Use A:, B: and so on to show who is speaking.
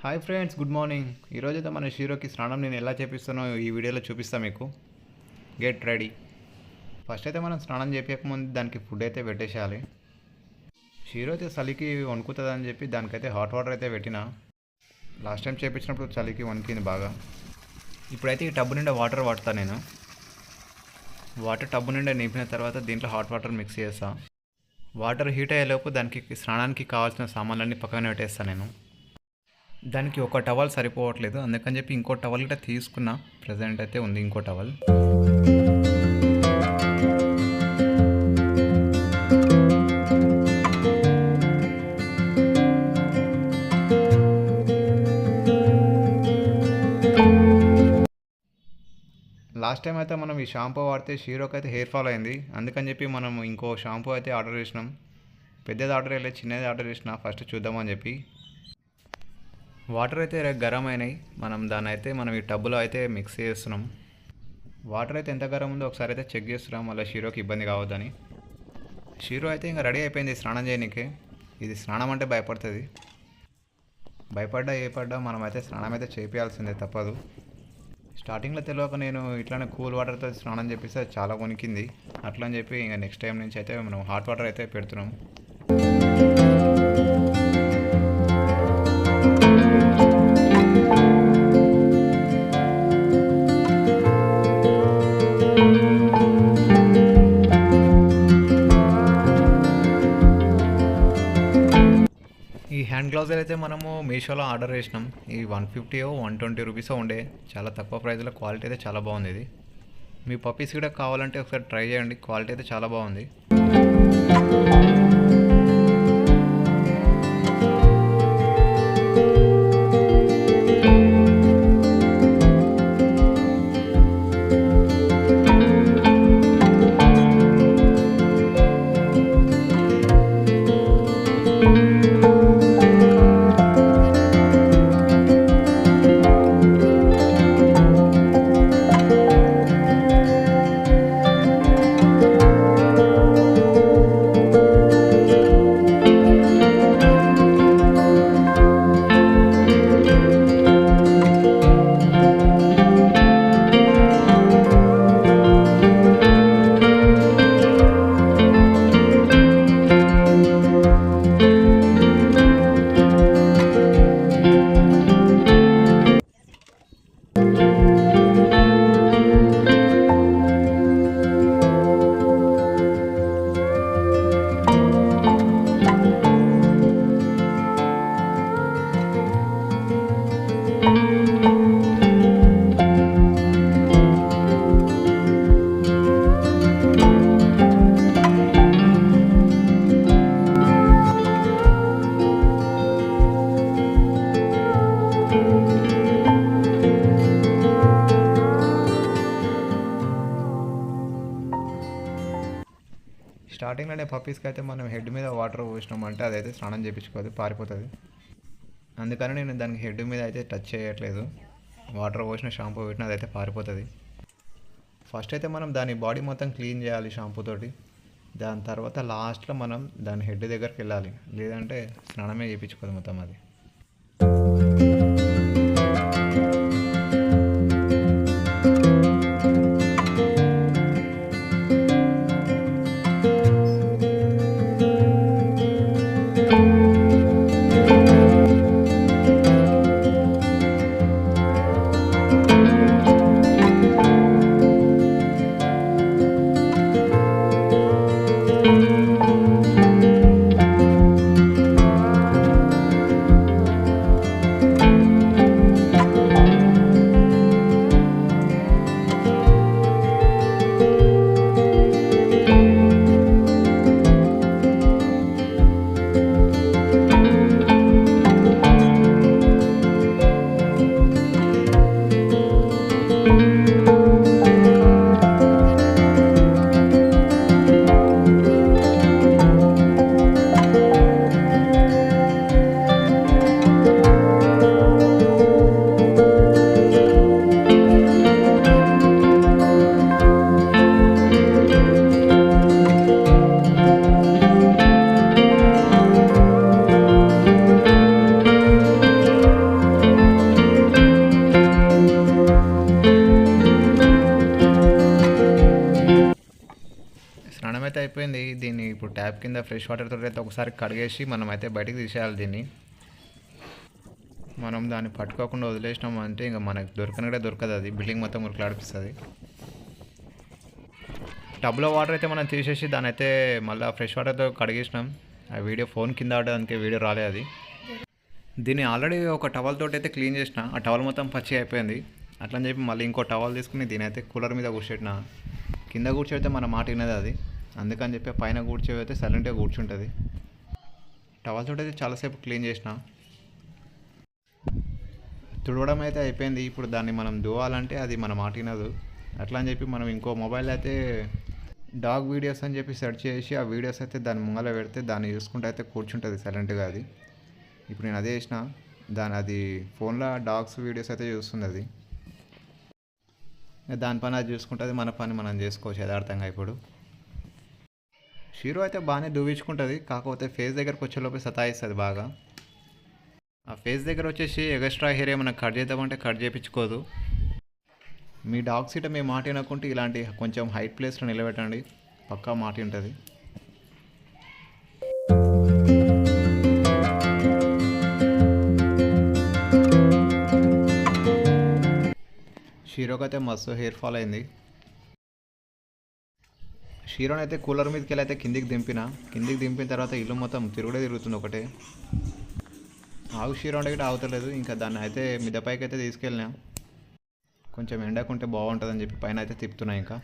A: Hi friends, good morning. ఈరోజైతే మన షీరోకి స్నానం నేను ఎలా చేపిస్తానో ఈ వీడియోలో చూపిస్తాను మీకు. Get ready. ఫస్ట్ అయితే మనం స్నానం చేపించకముందు దానికి ఫుడ్ అయితే పెట్టేసేయాలి. షీరో అయితే చలికి వణుకుతుంది అని చెప్పి దానికైతే హాట్ వాటర్ అయితే పెట్టిన. లాస్ట్ టైం చేపించినప్పుడు చలికి వణికింది బాగా. ఇప్పుడైతే ఈ టబ్బు నిండా వాటర్ పడతాను నేను. వాటర్ టబ్బు నిండా నింపిన తర్వాత దీంట్లో హాట్ వాటర్ మిక్స్ చేస్తా. వాటర్ హీట్ అయ్యేలోపు దానికి స్నానానికి కావాల్సిన సామాన్లన్నీ పక్కన పెట్టేస్తాను నేను. దానికి ఒక టవల్ సరిపోవట్లేదు, అందుకని చెప్పి ఇంకో టవల్ కూడా తీసుకున్నా. ప్రజెంట్ అయితే ఉంది ఇంకో టవల్. లాస్ట్ టైం అయితే మనం ఈ షాంపూ వాడితే షీరోకి అయితే హెయిర్ ఫాల్ అయింది. అందుకని చెప్పి మనం ఇంకో షాంపూ అయితే ఆర్డర్ చేసినాం. పెద్దది ఆర్డర్ చేయలేదు, చిన్నది ఆర్డర్ చేసిన. ఫస్ట్ చూద్దామని చెప్పి వాటర్ అయితే గరం అయినాయి. మనం ఈ టబ్బులో అయితే మిక్స్ చేస్తున్నాం. వాటర్ అయితే ఎంత గరం ఉందో ఒకసారి అయితే చెక్ చేస్తున్నాం, మళ్ళీ షీరోకి ఇబ్బంది కావద్దని. షీరో అయితే ఇంకా రెడీ అయిపోయింది స్నానం చేయడానికి. ఇది స్నానం అంటే భయపడుతుంది. భయపడ్డా ఏపడ్డా మనమైతే స్నానం అయితే చేయాల్సిందే, తప్పదు. స్టార్టింగ్లో తెలియక నేను ఇట్లానే కూల్ వాటర్తో స్నానం చేపిస్తే చాలా వణికింది. అట్లా అని చెప్పి ఇంకా నెక్స్ట్ టైం నుంచి అయితే మనం హాట్ వాటర్ అయితే పెడుతున్నాం. ఈ హ్యాండ్ గ్లౌజులు అయితే మనము మీషోలో ఆర్డర్ చేసినాం. ఈ 150 120 రూపీస్ ఉండే. చాలా తక్కువ ప్రైస్లో క్వాలిటీ అయితే చాలా బాగుంది. ఇది మీ పప్పీస్ కూడా కావాలంటే ఒకసారి ట్రై చేయండి, క్వాలిటీ అయితే చాలా బాగుంది. స్టార్టింగ్లోనే పప్పీస్కి అయితే మనం హెడ్ మీద వాటర్ పోసినామంటే అదైతే స్నానం చేయించుకోదు, పారిపోతుంది. అందుకని నేను దానికి హెడ్ మీద అయితే టచ్ చేయట్లేదు. వాటర్ పోసిన షాంపూ పెట్టిన అదైతే పారిపోతుంది. ఫస్ట్ అయితే మనం దాని బాడీ మొత్తం క్లీన్ చేయాలి షాంపూ తోటి. దాని తర్వాత లాస్ట్లో మనం దాని హెడ్ దగ్గరికి వెళ్ళాలి, లేదంటే స్నానమే చేయించుకోదు మొత్తం అది. అయిపోయింది. దీన్ని ఇప్పుడు ట్యాప్ కింద ఫ్రెష్ వాటర్తో అయితే ఒకసారి కడిగేసి మనం అయితే బయటికి తీసేయాలి దీన్ని. మనం దాన్ని పట్టుకోకుండా వదిలేసినాం అంటే ఇంకా మనకు దొరకనడే దొరకదు, అది బిల్డింగ్ మొత్తం ఉరుకులాడిపిస్తుంది. టబ్లో వాటర్ అయితే మనం తీసేసి దాన్ని అయితే మళ్ళీ ఫ్రెష్ వాటర్తో కడిగేసినాం. ఆ వీడియో ఫోన్ కింద ఆడడానికి వీడియో రాలేదు అది. దీన్ని ఆల్రెడీ ఒక టవల్ తోటి అయితే క్లీన్ చేసిన, ఆ టవల్ మొత్తం పచ్చి అయిపోయింది. అట్లని చెప్పి మళ్ళీ ఇంకో టవల్ తీసుకుని దీని అయితే కూలర్ మీద కూర్చోబెట్టిన. కింద కూర్చోబెడితే మన మాట వినదు అది, అందుకని చెప్పి పైన కూర్చోబెడితే సైలెంట్గా కూర్చుంటుంది. టవల్ తోటి అయితే చాలాసేపు క్లీన్ చేసిన. తుడవడం అయితే అయిపోయింది. ఇప్పుడు దాన్ని మనం దువ్వాలంటే అది మన మాట వినదు. అట్లా అని చెప్పి మనం ఇంకో మొబైల్ అయితే డాగ్ వీడియోస్ అని చెప్పి సెర్చ్ చేసి ఆ వీడియోస్ అయితే దాని ముంగల పెడితే దాన్ని చూసుకుంటూ అయితే కూర్చుంటుంది సైలెంట్గా అది. ఇప్పుడు నేను అదే చేసిన, అది ఫోన్లో డాగ్స్ వీడియోస్ అయితే చూస్తుంది అది. దాని పని అది చూసుకుంటుంది, మన పని మనం చేసుకోవచ్చు యథార్థంగా. ఇప్పుడు షీరో అయితే బాగానే దువ్వించుకుంటుంది, కాకపోతే ఫేస్ దగ్గరకు వచ్చేలోపు సతాయిస్తుంది బాగా. ఆ ఫేస్ దగ్గర వచ్చేసి ఎక్స్ట్రా హెయిర్ ఏమైనా కట్ చేద్దామంటే కట్ చేయించుకోదు. మీ డాగ్ సీట మీ మాట వినకుంటే ఇలాంటి కొంచెం హైట్ ప్లేస్లో నిలబెట్టండి, పక్కా మాట ఉంటుంది. షీరోకి అయితే మస్తు హెయిర్ ఫాల్ అయింది. షీరోని అయితే కూలర్ మీదకి వెళ్ళి అయితే కిందికి దింపిన తర్వాత ఇల్లు మొత్తం తిరుగుతుంది ఒకటే. ఆగు షీరో అంటే ఆగుతలేదు. ఇంకా దాన్ని అయితే మిద్దపైకి అయితే తీసుకెళ్ళినా, కొంచెం ఎండకుంటే బాగుంటుందని చెప్పి పైన అయితే తిప్పుతున్నా ఇంకా.